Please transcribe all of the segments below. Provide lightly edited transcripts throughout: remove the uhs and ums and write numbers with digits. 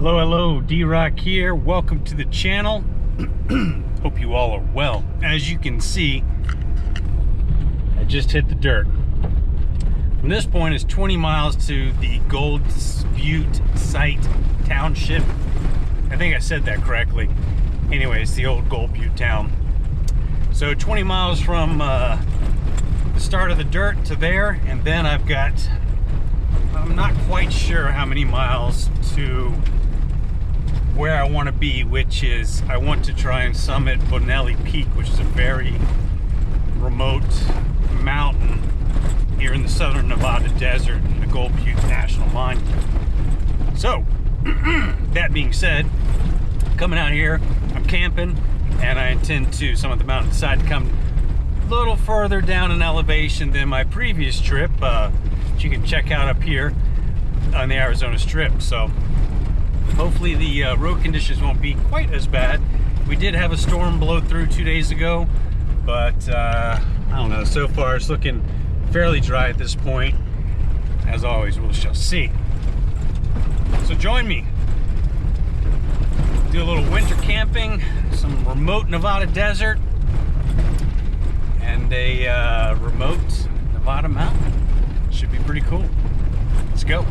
Hello, D-Rock here. Welcome to the channel. Hope you all are well. As you can see, I just hit the dirt. From this point, it's 20 miles to the Gold Butte site township. I think I said that correctly. Anyway, it's the old Gold Butte town. So 20 miles from the start of the dirt to there, and then I've got, I'm not quite sure how many miles to where I want to be, which is I want to try and summit Bonelli Peak, which is a very remote mountain here in the southern Nevada desert in the Gold Butte National Monument. So that being said, coming out here, I'm camping, and I intend to summit the mountain. Decide to come a little further down in elevation than my previous trip, which you can check out up here on the Arizona Strip. So hopefully the road conditions won't be quite as bad. We did have a storm blow through 2 days ago, but I don't know, so far it's looking fairly dry at this point. As always, we shall see. So join me. Do a little winter camping, some remote Nevada desert, and a remote Nevada mountain. Should be pretty cool. Let's go.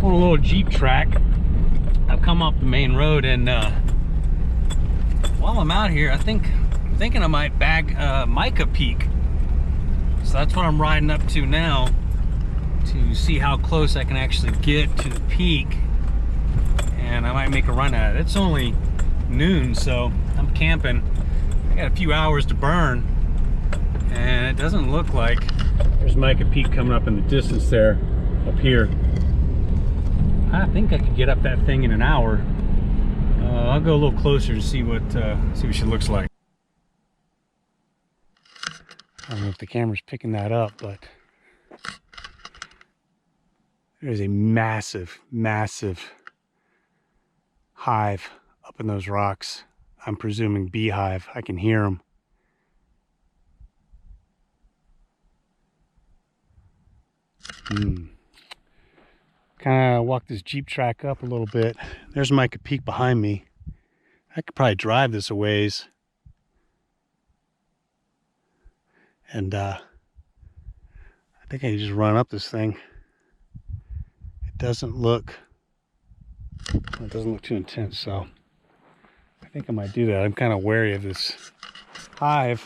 On a little Jeep track. I've come off the main road, and while I'm out here, I'm thinking I might bag Mica Peak. So that's what I'm riding up to now, to see how close I can actually get to the peak, and I might make a run at it. It's only noon, so I'm camping. I got a few hours to burn, and it doesn't look like there's Mica Peak coming up in the distance there, up here. I think I could get up that thing in an hour. I'll go a little closer to see what she looks like. I don't know if the camera's picking that up, but there's a massive hive up in those rocks. I'm presuming beehive. I can hear them. Kind of walk this Jeep track up a little bit. There's Mica Peak behind me. I could probably drive this a ways. And I think I can just run up this thing. It doesn't look too intense, so I think I might do that. I'm kind of wary of this hive.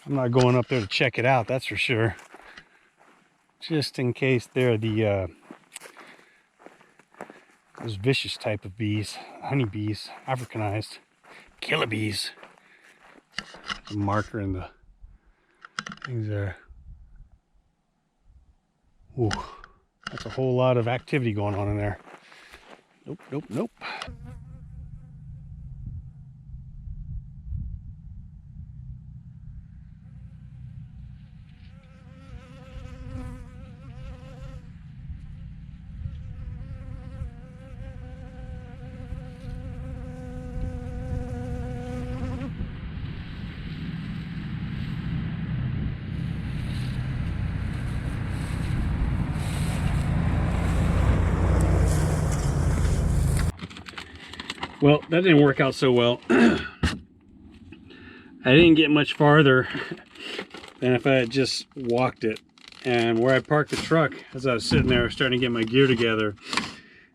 I'm not going up there to check it out, that's for sure. Just in case they're the those vicious type of bees, honeybees, africanized, killer bees. The marker in the things there. Ooh, that's a whole lot of activity going on in there. Nope. Well, that didn't work out so well. I didn't get much farther than if I had just walked it. And where I parked the truck, as I was sitting there starting to get my gear together,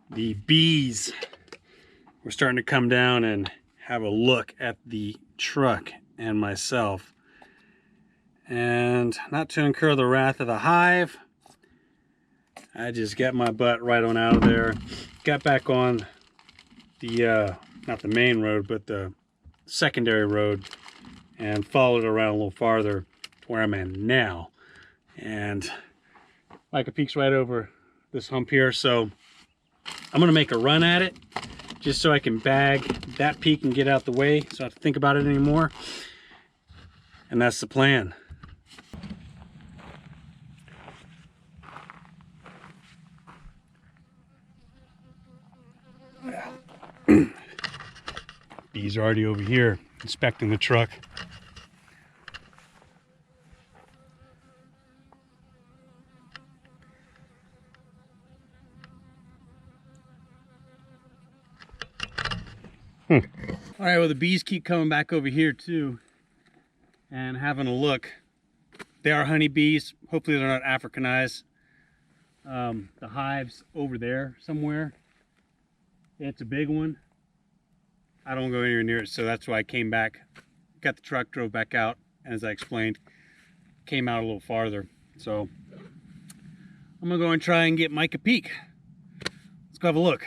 the bees were starting to come down and have a look at the truck and myself. And not to incur the wrath of the hive, I just got my butt right on out of there, got back on the, not the main road, but the secondary road, and followed around a little farther to where I'm at now. And Mica Peak's right over this hump here, so I'm gonna make a run at it just so I can bag that peak and get out the way so I don't have to think about it anymore. And that's the plan. Bees are already over here inspecting the truck. All right, well, the bees keep coming back over here too and having a look. They are honeybees. Hopefully they're not africanized. The hive's over there somewhere. It's a big one. I don't go anywhere near it, so that's why I came back, got the truck, drove back out, and as I explained, came out a little farther. So I'm gonna go and try and get Mica Peak. Let's go have a look.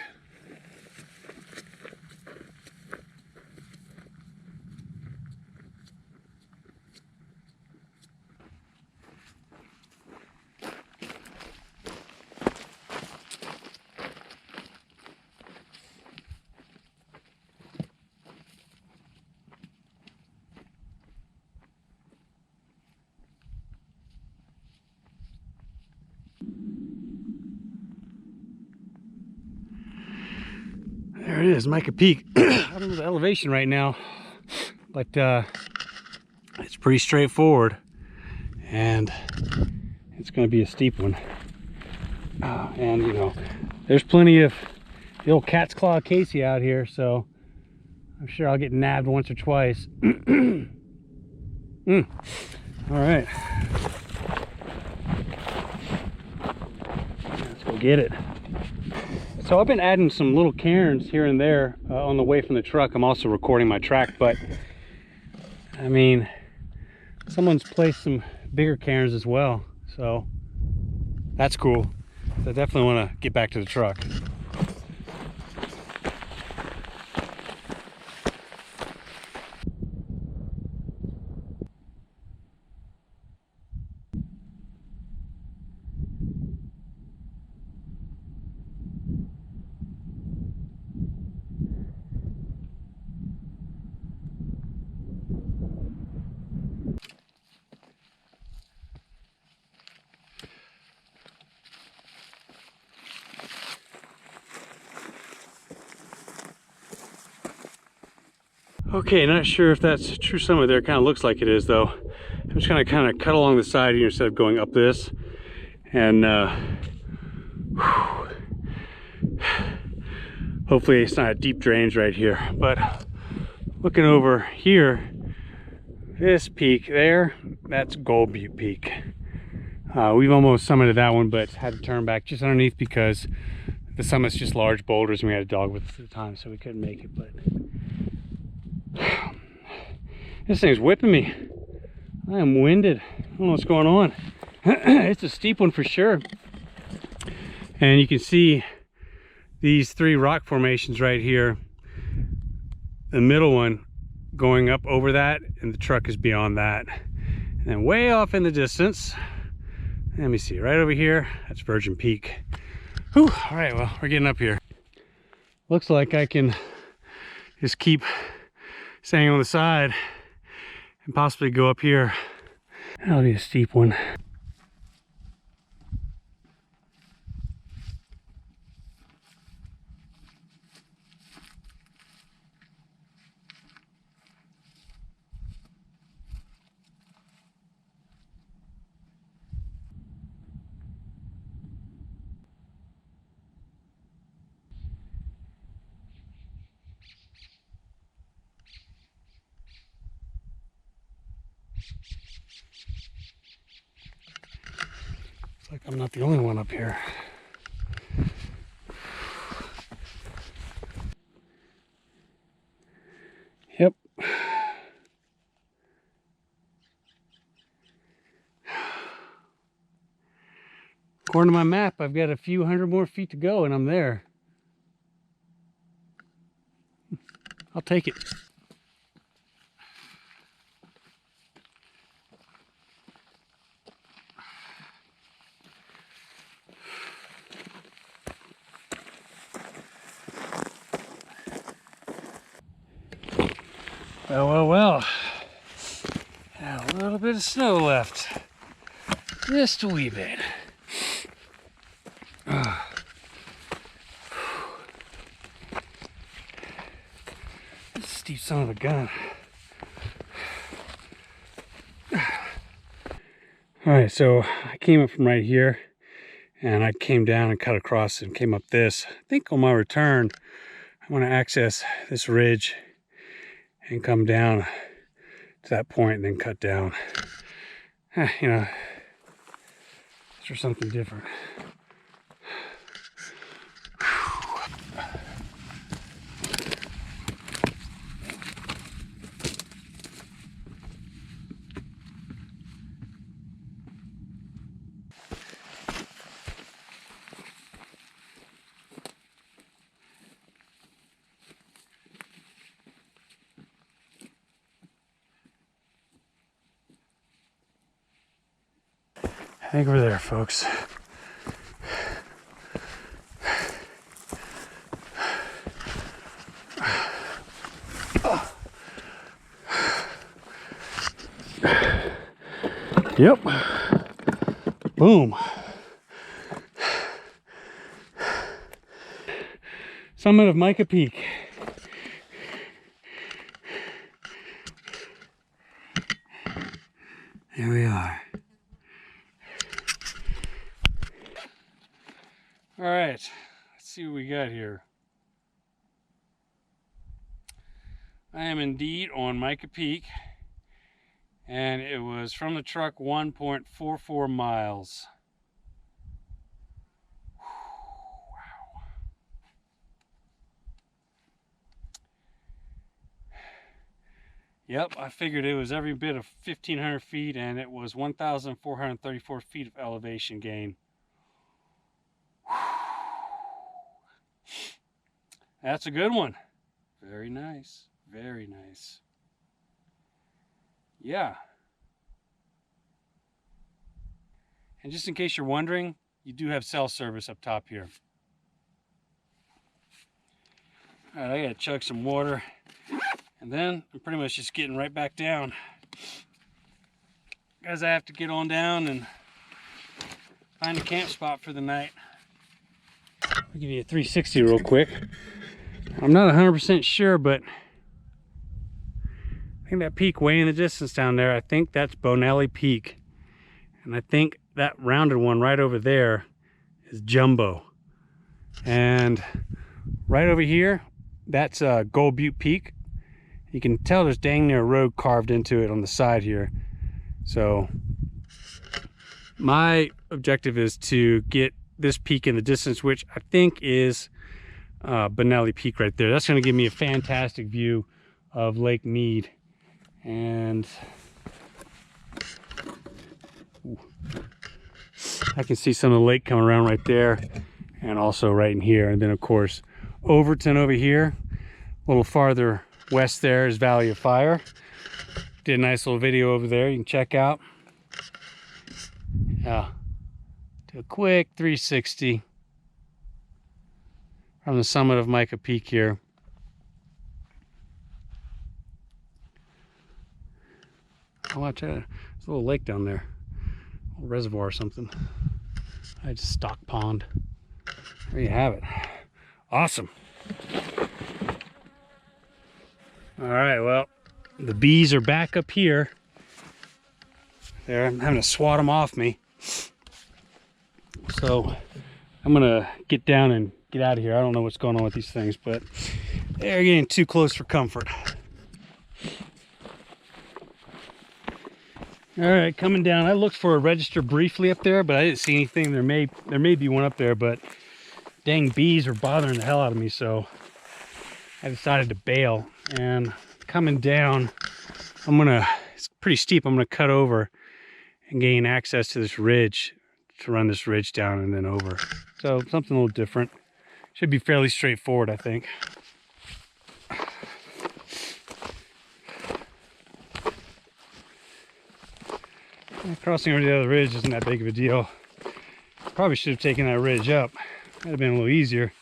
There it is, Mica Peak. I don't know the elevation right now, but it's pretty straightforward, and it's going to be a steep one. And you know, there's plenty of the old cat's claw acacia out here, so I'm sure I'll get nabbed once or twice. All right, let's go get it. So I've been adding some little cairns here and there on the way from the truck. I'm also recording my track, but I mean, someone's placed some bigger cairns as well, so that's cool. So I definitely want to get back to the truck. Okay, not sure if that's true summit there. Kind of looks like it is though. I'm just gonna kind of cut along the side here instead of going up this. And hopefully it's not a deep drains right here. But looking over here, this peak there, that's Gold Butte Peak. We've almost summited that one, but had to turn back just underneath because the summit's just large boulders and we had a dog with us at the time, so we couldn't make it. But this thing's whipping me. I am winded. I don't know what's going on. It's a steep one for sure. And you can see these three rock formations right here. The middle one going up over that, and the truck is beyond that. And then way off in the distance, let me see, right over here, that's Virgin Peak. Whew, all right, well, we're getting up here. Looks like I can just keep staying on the side and possibly go up here. That'll be a steep one. Looks like I'm not the only one up here. Yep. According to my map, I've got a few hundred more feet to go and I'm there. I'll take it. Well. A little bit of snow left. Just a wee bit. Steep son of a gun. Alright, so I came up from right here and I came down and cut across and came up this. I think on my return I want to access this ridge and come down to that point and then cut down. You know, for something different. I think we're there, folks. Yep. Boom. Summit of Mica Peak. Here we are. All right, let's see what we got here. I am indeed on Mica Peak, and it was from the truck 1.44 miles. Wow. Yep, I figured it was every bit of 1,500 feet, and it was 1,434 feet of elevation gain. That's a good one. Very nice. Very nice. Yeah. And just in case you're wondering, you do have cell service up top here. All right, I gotta chug some water. And then I'm pretty much just getting right back down. Guys, I have to get on down and find a camp spot for the night. I'll give you a 360 real quick. I'm not 100% sure, but I think that peak way in the distance down there, I think that's Bonelli Peak. And I think that rounded one right over there is Jumbo. And right over here, that's Gold Butte Peak. You can tell there's dang near a road carved into it on the side here. So my objective is to get this peak in the distance, which I think is Bonelli Peak right there. That's going to give me a fantastic view of Lake Mead. And I can see some of the lake coming around right there, and also right in here. And then of course Overton over here, a little farther west there is Valley of Fire. Did a nice little video over there you can check out. Yeah, do a quick 360 from the summit of Mica Peak here. Oh, watch out, there's a little lake down there, a little reservoir or something. I just stock pond. There you have it. Awesome. All right, well, the bees are back up here. There, I'm having to swat them off me. So I'm gonna get down and get out of here. I don't know what's going on with these things, but they're getting too close for comfort. All right, coming down. I looked for a register briefly up there, but I didn't see anything. There may be one up there, but dang bees are bothering the hell out of me, so I decided to bail. And coming down, it's pretty steep. I'm gonna cut over and gain access to this ridge to run this ridge down and then over. So something a little different. Should be fairly straightforward, I think. Crossing over the other ridge isn't that big of a deal. Probably should have taken that ridge up. That'd have been a little easier.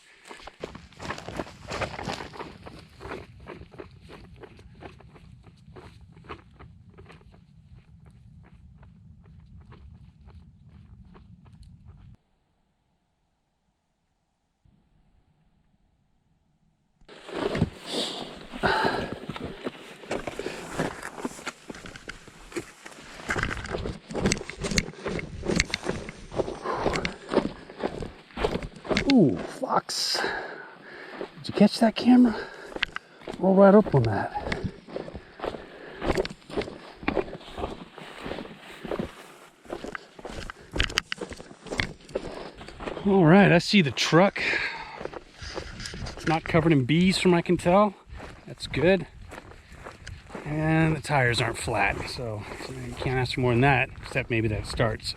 Ooh, fox. Did you catch that camera? Roll right up on that. All right, I see the truck. It's not covered in bees from what I can tell. That's good. And the tires aren't flat, so you can't ask for more than that, except maybe that starts.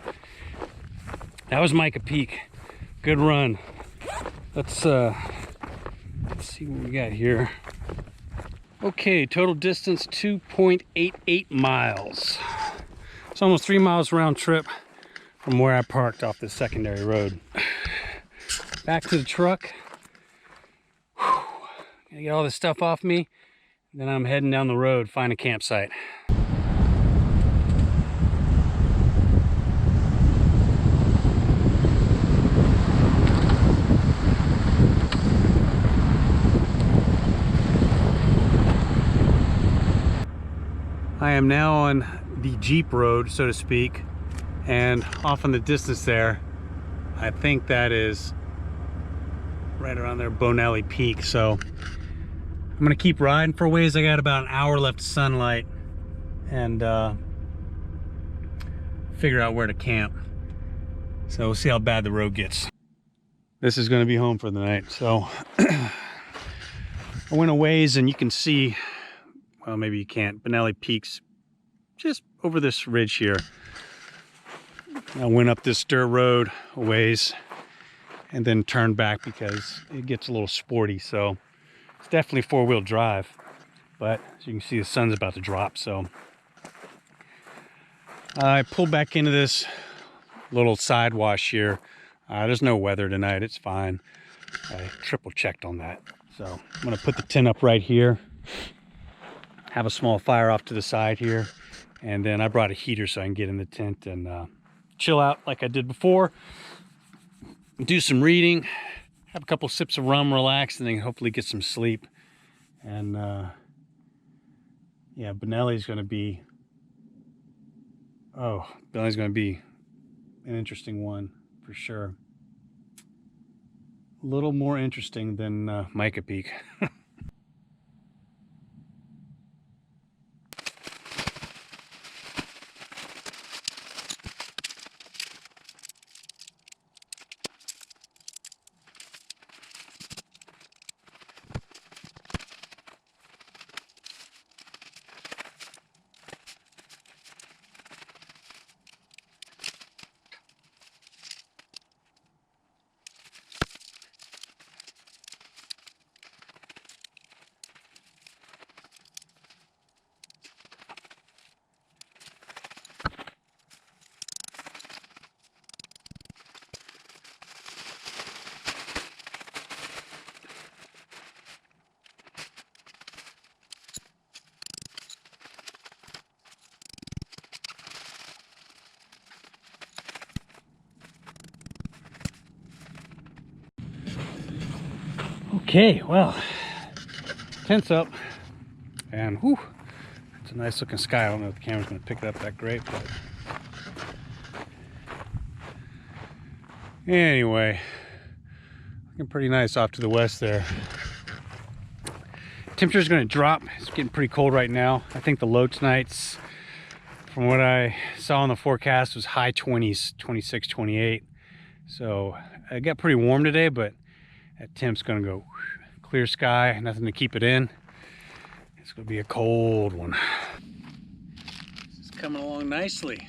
That was Mica Peak. Good run. Let's see what we got here. Okay, total distance 2.88 miles. It's almost 3 miles round trip from where I parked off the secondary road. Back to the truck. Whew. Gotta get all this stuff off me. Then I'm heading down the road, find a campsite. I am now on the Jeep road, so to speak, and off in the distance there, I think that is right around there, Bonelli Peak. So I'm gonna keep riding for a ways. I got about an hour left of sunlight and figure out where to camp. So we'll see how bad the road gets. This is gonna be home for the night. So I went a ways and you can see, well, maybe you can't, Bonelli Peak's just over this ridge here. I went up this dirt road a ways and then turned back because it gets a little sporty. So it's definitely four-wheel drive, but as you can see, the sun's about to drop. So I pulled back into this little side wash here. There's no weather tonight, it's fine. I triple checked on that. So I'm gonna put the tent up right here, have a small fire off to the side here, and then I brought a heater so I can get in the tent and chill out like I did before, do some reading, have a couple sips of rum, relax, and then hopefully get some sleep. And yeah, Bonelli's gonna be an interesting one for sure. A little more interesting than Mica Peak. Okay, well, tent's up, and whew, it's a nice looking sky. I don't know if the camera's going to pick it up that great, but anyway, looking pretty nice off to the west there. Temperature's going to drop. It's getting pretty cold right now. I think the low tonight's From what I saw in the forecast, was high 20s, 26, 28. So it got pretty warm today, but that temp's gonna go clear sky, nothing to keep it in. It's gonna be a cold one. This is coming along nicely.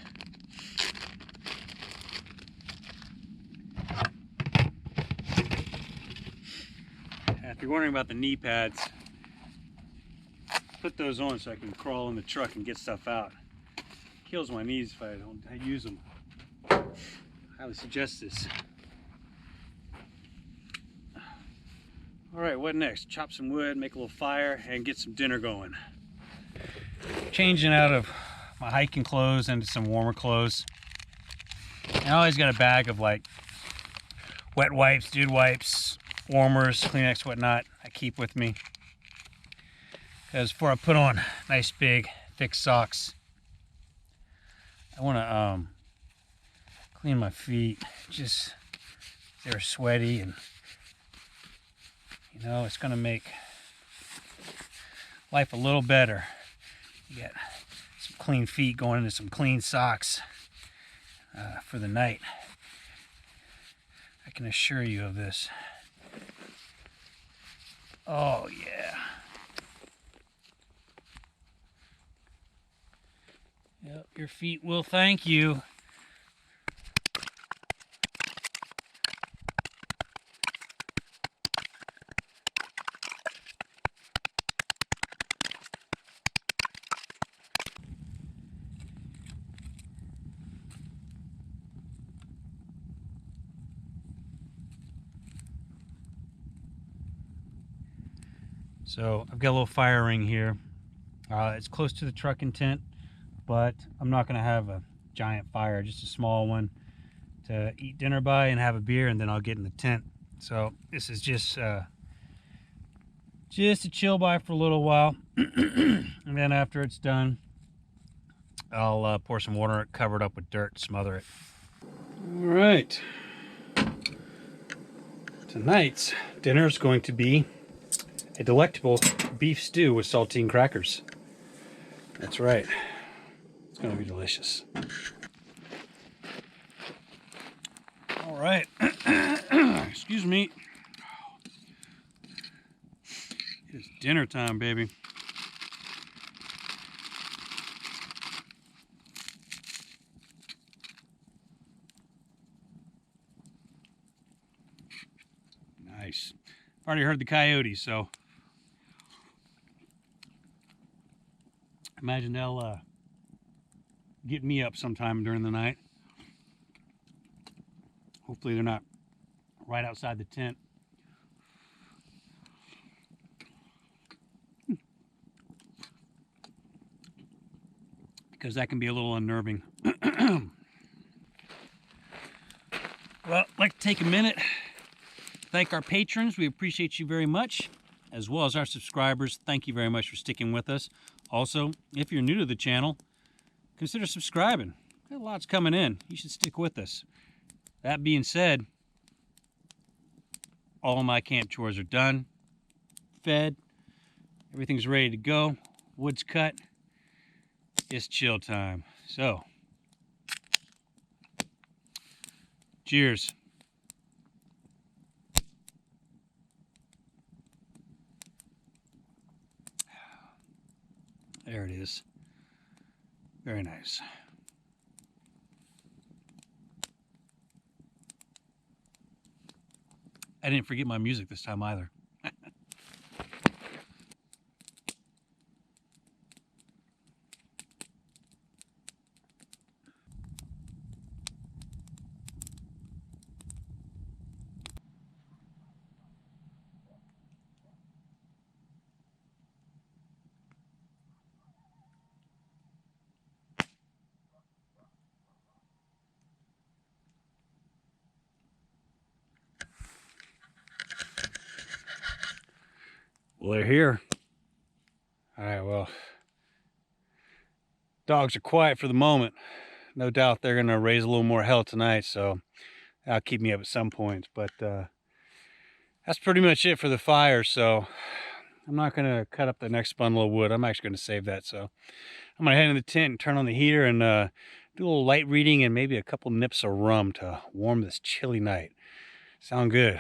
If you're wondering about the knee pads, put those on so I can crawl in the truck and get stuff out. Kills my knees if I don't use them. Highly suggest this. All right, what next? Chop some wood, make a little fire, and get some dinner going. Changing out of my hiking clothes into some warmer clothes. I always got a bag of like wet wipes, dude wipes, warmers, Kleenex, whatnot I keep with me. Because before I put on nice big thick socks, I want to clean my feet. Just they're sweaty, and you know, it's going to make life a little better. You get some clean feet going into some clean socks for the night. I can assure you of this. Oh yeah. Yep, your feet will thank you. So I've got a little fire ring here. It's close to the truck and tent, but I'm not going to have a giant fire, just a small one to eat dinner by and have a beer, and then I'll get in the tent. So this is just a chill by for a little while, and then after it's done, I'll pour some water on it, cover it up with dirt, smother it. All right. Tonight's dinner is going to be a delectable beef stew with saltine crackers. That's right. It's going to be delicious. All right. Excuse me. It's dinner time, baby. Nice. Already heard the coyotes, so imagine they'll get me up sometime during the night. Hopefully they're not right outside the tent. Because that can be a little unnerving. Well, I'd like to take a minute, thank our patrons. We appreciate you very much, as well as our subscribers. Thank you very much for sticking with us. Also, if you're new to the channel, consider subscribing. Got lots coming in. You should stick with us. That being said, all of my camp chores are done, fed, everything's ready to go, wood's cut. It's chill time. So, cheers. There it is. Very nice. I didn't forget my music this time either. Well, they're here. All right, well, dogs are quiet for the moment. No doubt they're gonna raise a little more hell tonight, so that'll keep me up at some point. But that's pretty much it for the fire. So I'm not going to cut up the next bundle of wood. I'm actually going to save that. So I'm going to head in the tent and turn on the heater and do a little light reading and maybe a couple nips of rum to warm this chilly night. Sound good?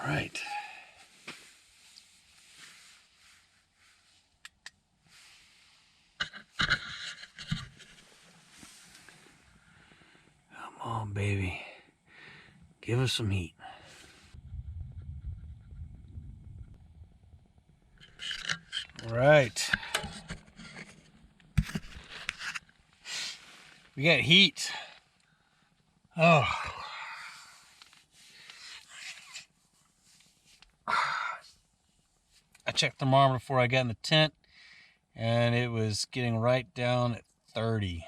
All right. Come on, baby. Give us some heat. All right. We got heat. Oh. I checked the thermometer before I got in the tent, and it was getting right down at 30.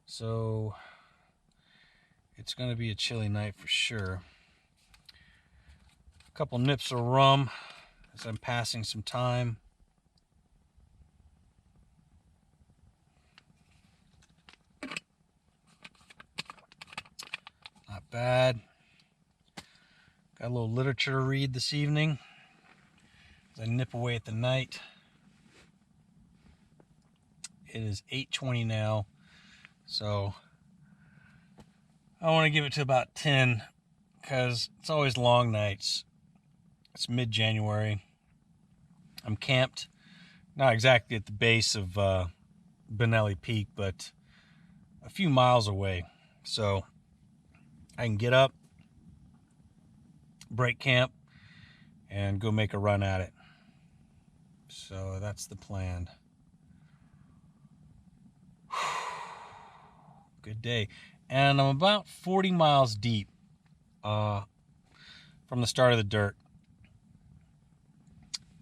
So it's going to be a chilly night for sure. A couple nips of rum as I'm passing some time. Not bad. Got a little literature to read this evening as I nip away at the night. It is 8:20 now, so I want to give it to about 10 because it's always long nights. It's mid-January. I'm camped, not exactly at the base of Bonelli Peak, but a few miles away. So I can get up, break camp, and go make a run at it. So that's the plan. Good day. And I'm about 40 miles deep from the start of the dirt.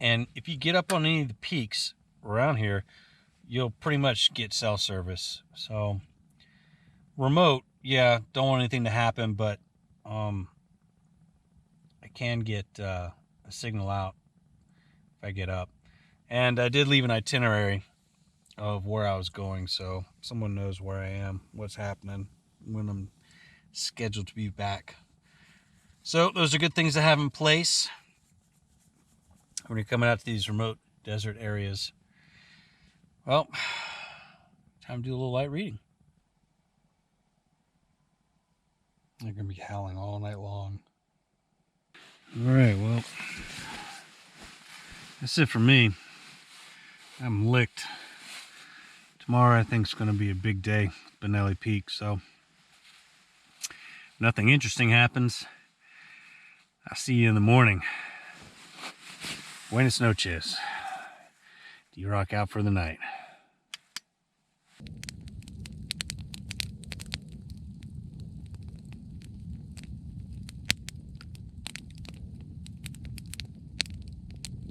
And if you get up on any of the peaks around here, you'll pretty much get cell service. So remote, yeah, don't want anything to happen, but I can get a signal out if I get up. And I did leave an itinerary of where I was going, so someone knows where I am, what's happening, when I'm scheduled to be back. So those are good things to have in place when you're coming out to these remote desert areas. Well, time to do a little light reading. They're going to be howling all night long. All right, well, that's it for me. I'm licked. Tomorrow I think is going to be a big day, Bonelli Peak, so if nothing interesting happens, I'll see you in the morning. Buenas noches. D-Rock out for the night.